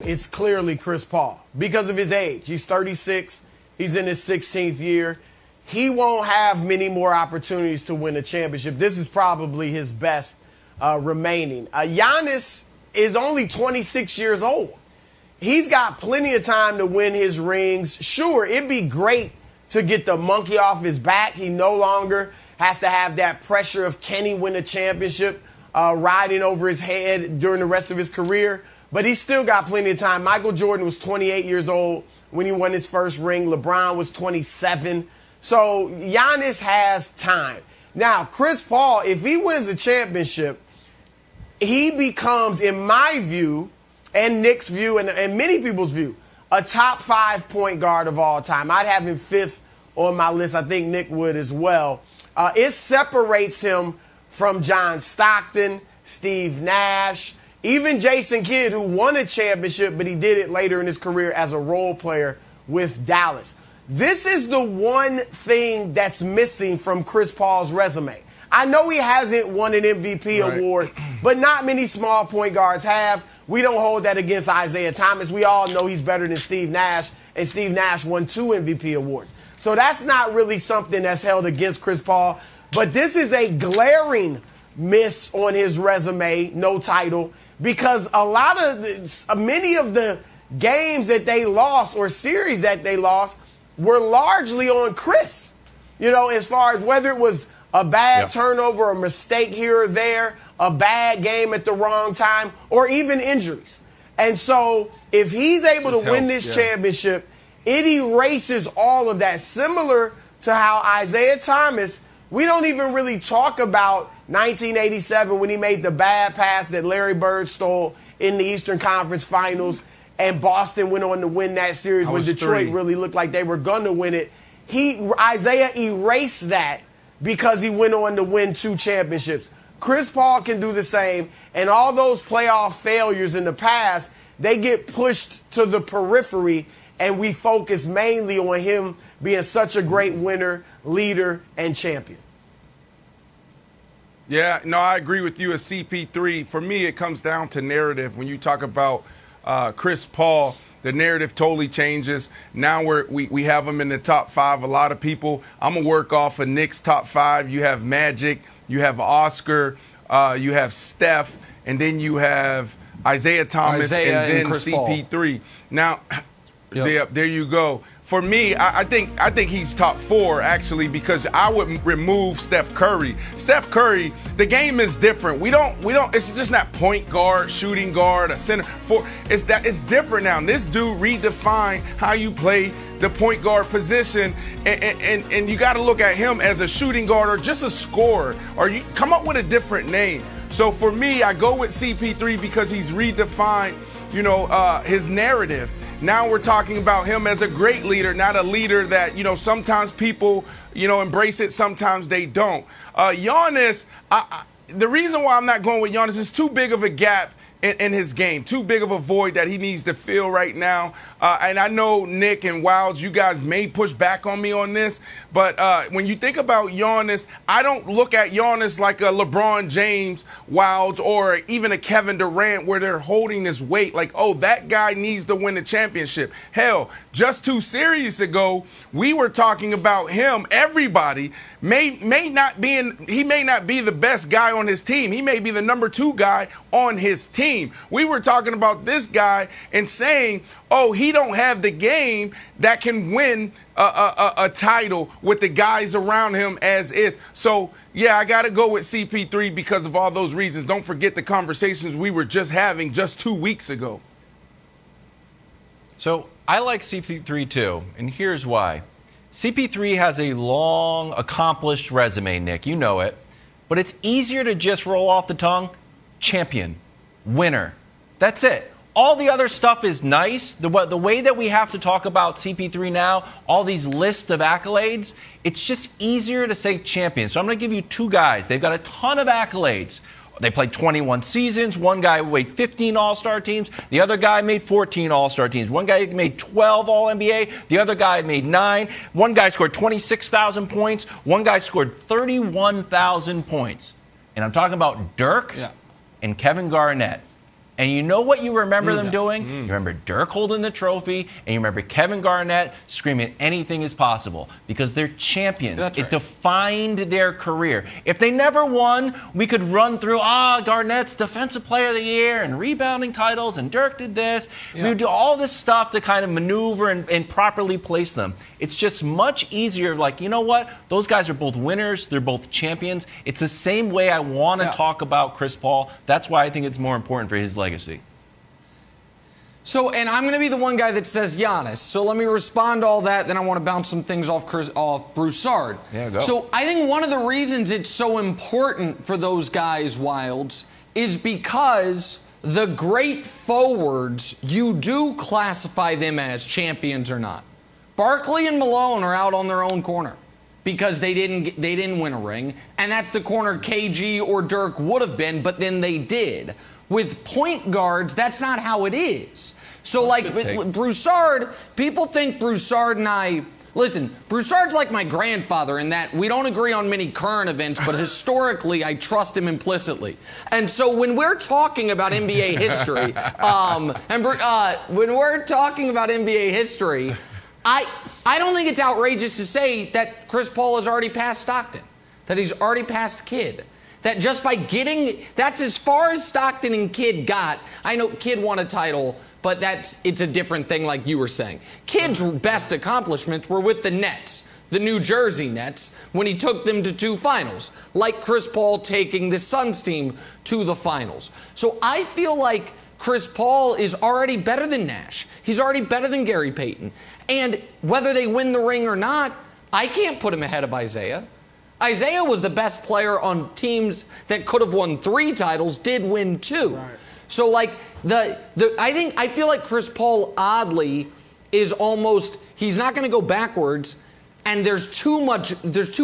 It's clearly Chris Paul because of his age. He's 36. He's in his 16th year. He won't have many more opportunities to win a championship. This is probably his best remaining. Giannis is only 26 years old. He's got plenty of time to win his rings. Sure, it'd be great to get the monkey off his back. He no longer has to have that pressure of can he win a championship riding over his head during the rest of his career. But he's still got plenty of time. Michael Jordan was 28 years old when he won his first ring. LeBron was 27. So Giannis has time. Now, Chris Paul, if he wins a championship, he becomes, in my view, and Nick's view, and many people's view, a top 5 point guard of all time. I'd have him 5th on my list. I think Nick would as well. It separates him from John Stockton, Steve Nash, even Jason Kidd, who won a championship, but he did it later in his career as a role player with Dallas. This is the one thing that's missing from Chris Paul's resume. I know he hasn't won an MVP award, but not many small point guards have. We don't hold that against Isaiah Thomas. We all know he's better than Steve Nash, and Steve Nash won 2 MVP awards. So that's not really something that's held against Chris Paul. But this is a glaring miss on his resume, no title, because many of the games that they lost or series that they lost were largely on Chris. You know, as far as whether it was a bad turnover, a mistake here or there, a bad game at the wrong time, or even injuries. And so if he's able to win this championship, it erases all of that. Similar to how Isaiah Thomas, we don't even really talk about 1987 when he made the bad pass that Larry Bird stole in the Eastern Conference Finals, and Boston went on to win that series when Detroit really looked like they were going to win it. Isaiah erased that because he went on to win 2 championships. Chris Paul can do the same, and all those playoff failures in the past, they get pushed to the periphery, and we focus mainly on him being such a great winner, leader, and champion. Yeah, no, I agree with you as CP3. For me, it comes down to narrative. When you talk about Chris Paul, the narrative totally changes. Now we have him in the top 5. A lot of people, I'm going to work off of Nick's top 5. You have Magic, you have Oscar, you have Steph, and then you have Isaiah Thomas, and then CP3. Now, there you go. For me, I think he's top 4, actually, because I would remove Steph Curry. Steph Curry, the game is different. We don't, it's just not point guard, shooting guard, a center for. It's different now. This dude redefined how you play the point guard position, and you got to look at him as a shooting guard or just a scorer, or you come up with a different name. So for me, I go with CP3 because he's redefined, his narrative. Now we're talking about him as a great leader, not a leader that, sometimes people, embrace it, sometimes they don't. Giannis, the reason why I'm not going with Giannis is too big of a gap in his game, too big of a void that he needs to fill right now. And I know Nick and Wilds, you guys may push back on me on this, but when you think about Giannis, I don't look at Giannis like a LeBron James, Wilds, or even a Kevin Durant where they're holding this weight like, oh, that guy needs to win the championship. Hell, just 2 series ago, we were talking about him. Everybody may not be the best guy on his team. He may be the number 2 guy on his team. We were talking about this guy and saying, oh, he don't have the game that can win a title with the guys around him as is. So, yeah, I got to go with CP3 because of all those reasons. Don't forget the conversations we were just having just 2 weeks ago. So I like CP3 too, and here's why. CP3 has a long, accomplished resume, Nick. You know it. But it's easier to just roll off the tongue. Champion. Winner. That's it. All the other stuff is nice. The way that we have to talk about CP3 now, all these lists of accolades, it's just easier to say champion. So I'm going to give you 2 guys. They've got a ton of accolades. They played 21 seasons. One guy made 15 All-Star teams. The other guy made 14 All-Star teams. One guy made 12 All-NBA. The other guy made 9. One guy scored 26,000 points. One guy scored 31,000 points. And I'm talking about Dirk and Kevin Garnett. And you know what you remember them doing? You remember Dirk holding the trophy, and you remember Kevin Garnett screaming anything is possible because they're champions. That's right. It defined their career. If they never won, we could run through, Garnett's Defensive Player of the Year and rebounding titles, and Dirk did this. We would do all this stuff to kind of maneuver and properly place them. It's just much easier, like, you know what? Those guys are both winners. They're both champions. It's the same way I want to talk about Chris Paul. That's why I think it's more important for his legacy. So, and I'm going to be the one guy that says Giannis. So let me respond to all that. Then I want to bounce some things off Broussard. Yeah, go. So I think one of the reasons it's so important for those guys, Wilds, is because the great forwards, you do classify them as champions or not. Barkley and Malone are out on their own corner because they didn't win a ring, and that's the corner KG or Dirk would have been, but then they did. With point guards, that's not how it is. So, like, with Broussard, people think Broussard and I... Listen, Broussard's like my grandfather in that we don't agree on many current events, but historically, I trust him implicitly. And so when we're talking about NBA history, I don't think it's outrageous to say that Chris Paul has already passed Stockton, that he's already passed Kidd. That just by getting, that's as far as Stockton and Kidd got. I know Kidd won a title, but it's a different thing like you were saying. Kidd's best accomplishments were with the Nets, the New Jersey Nets, when he took them to 2 finals, like Chris Paul taking the Suns team to the finals. So I feel like Chris Paul is already better than Nash. He's already better than Gary Payton. And whether they win the ring or not, I can't put him ahead of Isaiah. Isaiah was the best player on teams that could have won 3 titles, did win 2. Right. So, like, I feel like Chris Paul, oddly, is almost, he's not going to go backwards, and there's too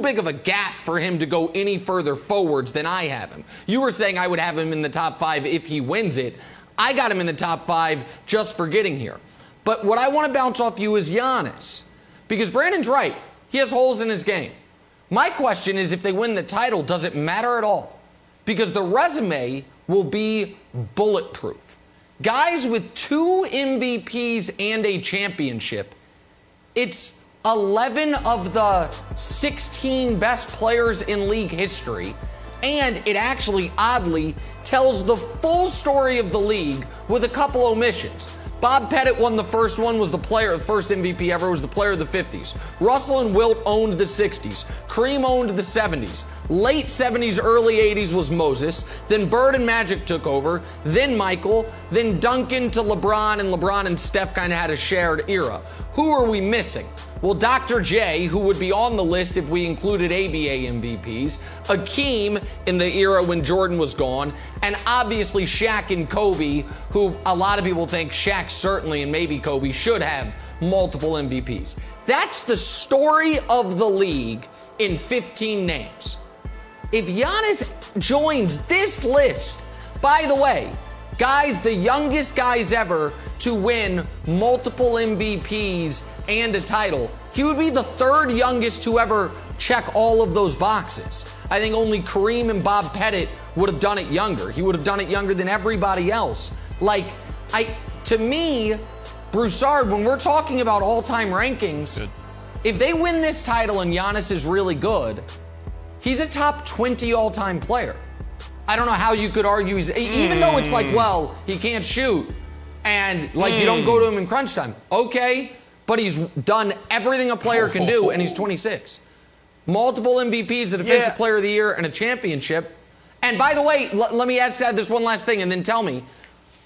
big of a gap for him to go any further forwards than I have him. You were saying I would have him in the top 5 if he wins it. I got him in the top 5 just for getting here. But what I want to bounce off you is Giannis. Because Brandon's right. He has holes in his game. My question is, if they win the title, does it matter at all? Because the resume will be bulletproof. Guys with 2 MVPs and a championship, it's 11 of the 16 best players in league history, and it actually, oddly, tells the full story of the league with a couple omissions. Bob Pettit won the first one, was the first MVP ever, was the player of the 50s. Russell and Wilt owned the 60s. Kareem owned the 70s. Late 70s, early 80s was Moses. Then Bird and Magic took over. Then Michael. Then Duncan to LeBron, and LeBron and Steph kind of had a shared era. Who are we missing? Well, Dr. J, who would be on the list if we included ABA MVPs, Akeem in the era when Jordan was gone, and obviously Shaq and Kobe, who a lot of people think Shaq certainly and maybe Kobe should have multiple MVPs. That's the story of the league in 15 names. If Giannis joins this list, by the way, guys, the youngest guys ever to win multiple MVPs and a title, he would be the 3rd youngest to ever check all of those boxes. I think only Kareem and Bob Pettit would have done it younger. He would have done it younger than everybody else. To me, Broussard, when we're talking about all-time rankings, if they win this title and Giannis is really good, he's a top 20 all-time player. I don't know how you could argue even though it's like, well, he can't shoot and you don't go to him in crunch time. Okay, but he's done everything a player can do, and he's 26. Multiple MVPs, a Defensive Player of the Year, and a championship. And by the way, let me add this one last thing and then tell me,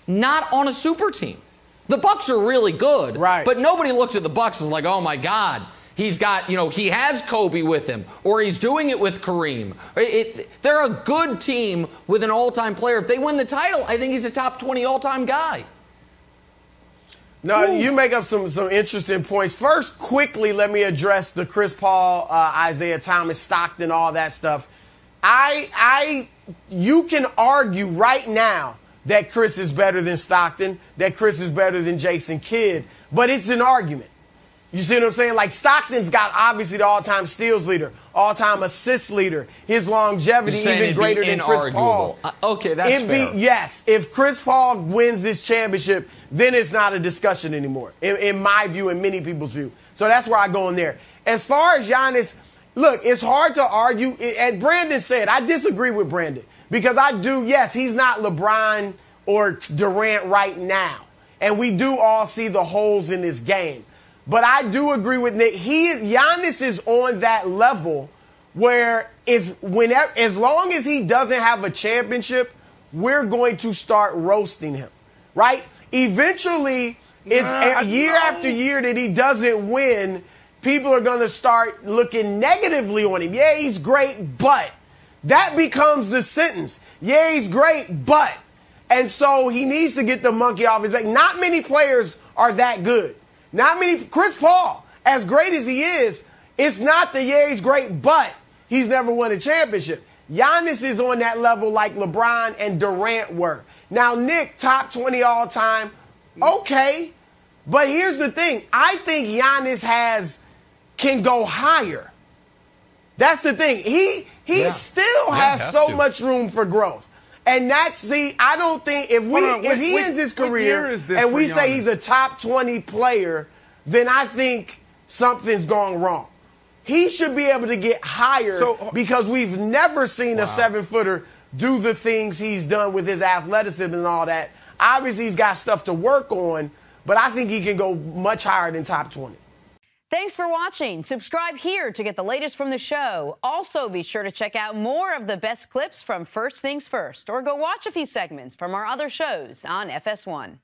not on a super team. The Bucks are really good, right? But nobody looks at the Bucks as like, oh my God, he's got, he has Kobe with him, or he's doing it with Kareem. They're a good team with an all-time player. If they win the title, I think he's a top 20 all-time guy. No, you make up some interesting points. First, quickly, let me address the Chris Paul, Isaiah Thomas, Stockton, all that stuff. You can argue right now that Chris is better than Stockton, that Chris is better than Jason Kidd, but it's an argument. You see what I'm saying? Like Stockton's got obviously the all-time steals leader, all-time assist leader, his longevity even greater than Chris Paul's. Okay, that's fair. Yes, if Chris Paul wins this championship, then it's not a discussion anymore, in my view and many people's view. So that's where I go in there. As far as Giannis, look, it's hard to argue. As Brandon said, I disagree with Brandon because yes, he's not LeBron or Durant right now. And we do all see the holes in his game. But I do agree with Nick. Giannis is on that level where as long as he doesn't have a championship, we're going to start roasting him, right? Eventually, year after year that he doesn't win, people are going to start looking negatively on him. Yeah, he's great, but that becomes the sentence. Yeah, he's great, but. And so he needs to get the monkey off his back. Not many players are that good. Not many. Chris Paul, as great as he is, it's not the he's great, but he's never won a championship. Giannis is on that level like LeBron and Durant were. Now, Nick, top 20 all time, okay. But here's the thing. I think Giannis can go higher. That's the thing. He still has so much room for growth. And I don't think if he ends his career and we say he's a top 20 player, then I think something's gone wrong. He should be able to get higher because we've never seen a 7-footer do the things he's done with his athleticism and all that. Obviously, he's got stuff to work on, but I think he can go much higher than top 20. Thanks for watching. Subscribe here to get the latest from the show. Also, be sure to check out more of the best clips from First Things First, or go watch a few segments from our other shows on FS1.